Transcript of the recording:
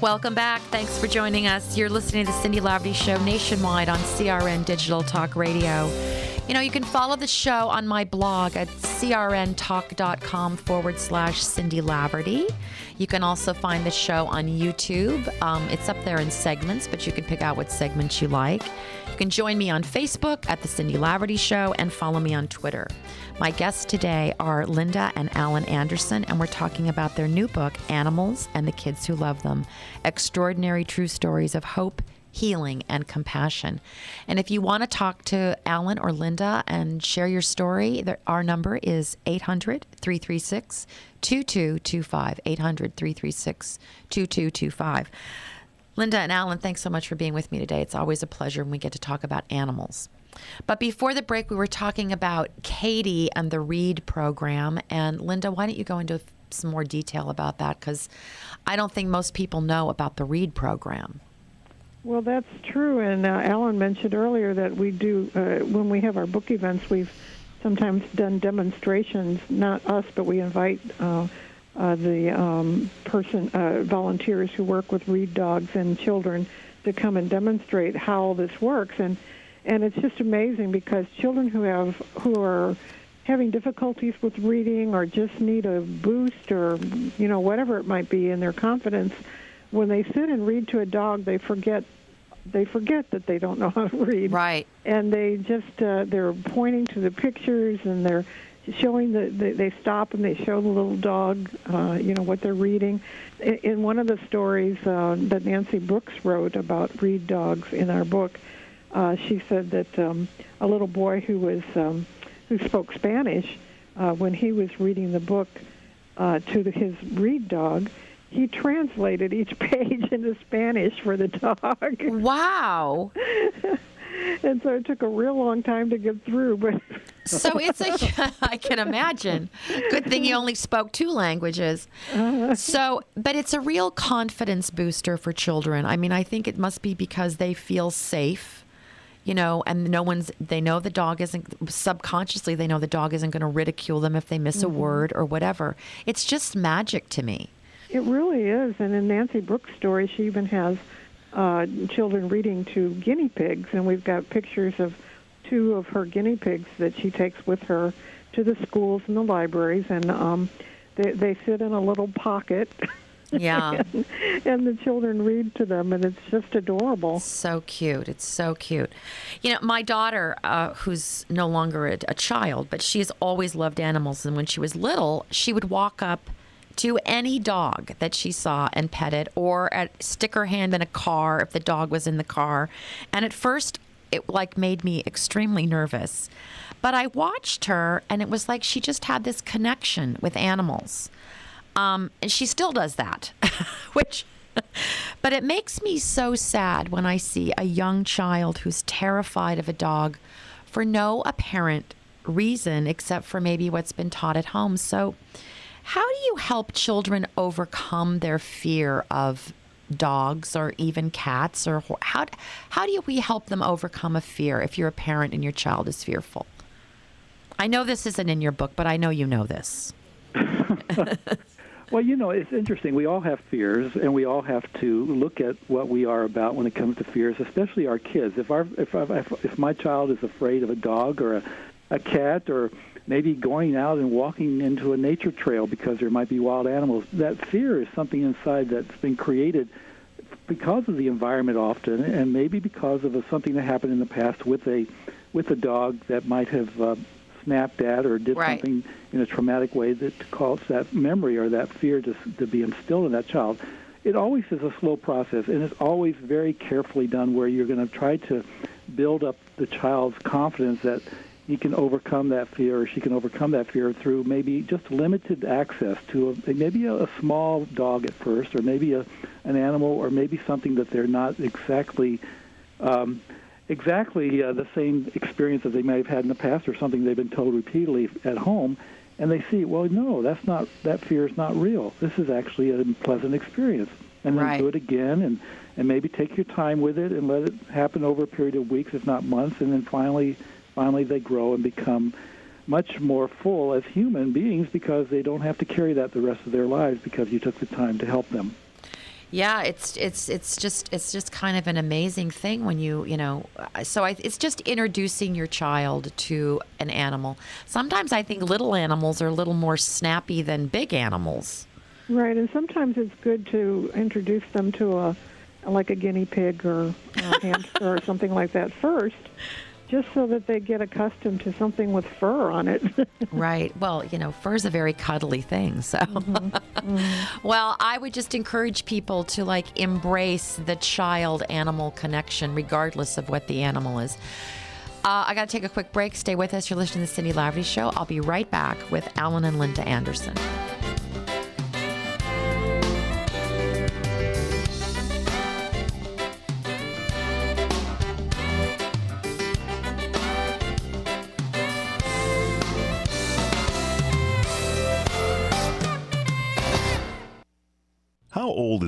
Welcome back. Thanks for joining us. You're listening to the Cindy Laverty Show nationwide on CRN Digital Talk Radio. You know, you can follow the show on my blog at crntalk.com/Cindy Laverty. You can also find the show on YouTube. It's up there in segments, but you can pick out what segments you like. You can join me on Facebook at The Cindy Laverty Show and follow me on Twitter. My guests today are Linda and Alan Anderson, and we're talking about their new book, Animals and the Kids Who Love Them, Extraordinary True Stories of Hope, Healing, and Compassion. And if you want to talk to Alan or Linda and share your story, our number is 800-336-2225, 800-336-2225. Linda and Alan, thanks so much for being with me today. It's always a pleasure when we get to talk about animals. But before the break, we were talking about Katie and the READ program. And Linda, why don't you go into some more detail about that? Because I don't think most people know about the READ program. Well, that's true. And Alan mentioned earlier that we do, when we have our book events, we've sometimes done demonstrations, not us, but we invite volunteers who work with READ dogs and children to come and demonstrate how this works. And it's just amazing because children who are having difficulties with reading or just need a boost or, whatever it might be in their confidence, when they sit and read to a dog, they forget that they don't know how to read. Right. And they just, they're pointing to the pictures and they're showing they stop and they show the little dog, what they're reading. In one of the stories that Nancy Brooks wrote about READ dogs in our book, she said that a little boy who spoke Spanish, when he was reading the book to his READ dog, he translated each page into Spanish for the dog. Wow. And so it took a real long time to get through. But so I can imagine. Good thing you only spoke 2 languages. But it's a real confidence booster for children. I mean, I think it must be because they feel safe, and they know the dog isn't, subconsciously they know the dog isn't going to ridicule them if they miss a word or whatever. It's just magic to me. It really is. And in Nancy Brooks' story, she even has children reading to guinea pigs, and we've got pictures of 2 of her guinea pigs that she takes with her to the schools and the libraries, and they sit in a little pocket. Yeah. and the children read to them, and it's just adorable. So cute. It's so cute. My daughter, who's no longer a child, but she has always loved animals, and when she was little, she would walk up to any dog that she saw and pet it, or stick her hand in a car if the dog was in the car. And at first, it made me extremely nervous. But I watched her, and it was like she just had this connection with animals. And she still does that, but it makes me so sad when I see a young child who's terrified of a dog for no apparent reason except for maybe what's been taught at home. So how do you help children overcome their fear of dogs or even cats? Or how do we help them overcome a fear if you're a parent and your child is fearful? I know this isn't in your book, but I know you know this. Well, it's interesting. We all have fears, and we all have to look at what we are about when it comes to fears, especially our kids. If my child is afraid of a dog or a cat, or maybe going out and walking into a nature trail because there might be wild animals, that fear is something inside that's been created because of the environment often, and maybe because of something that happened in the past with a dog that might have snapped at or did something in a traumatic way that caused that memory or that fear to be instilled in that child. It always is a slow process, and it's always very carefully done, where you're going to try to build up the child's confidence that he can overcome that fear, or she can overcome that fear through maybe just limited access to maybe a small dog at first, or maybe an animal, or maybe something that they're not exactly the same experience that they may have had in the past, or something they've been told repeatedly at home, and they see, well, no, that fear is not real. This is actually a pleasant experience. And then do it again, and maybe take your time with it and let it happen over a period of weeks, if not months, and then finally they grow and become much more full as human beings because they don't have to carry that the rest of their lives because you took the time to help them. Yeah, it's just kind of an amazing thing when it's just introducing your child to an animal. Sometimes I think little animals are a little more snappy than big animals. Right, and sometimes it's good to introduce them to like a guinea pig or a hamster or something like that first, just so that they get accustomed to something with fur on it. Right. Well, fur is a very cuddly thing. So, well, I would just encourage people to embrace the child-animal connection, regardless of what the animal is. I got to take a quick break. Stay with us. You're listening to the Cindy Laverty Show. I'll be right back with Alan and Linda Anderson. How old is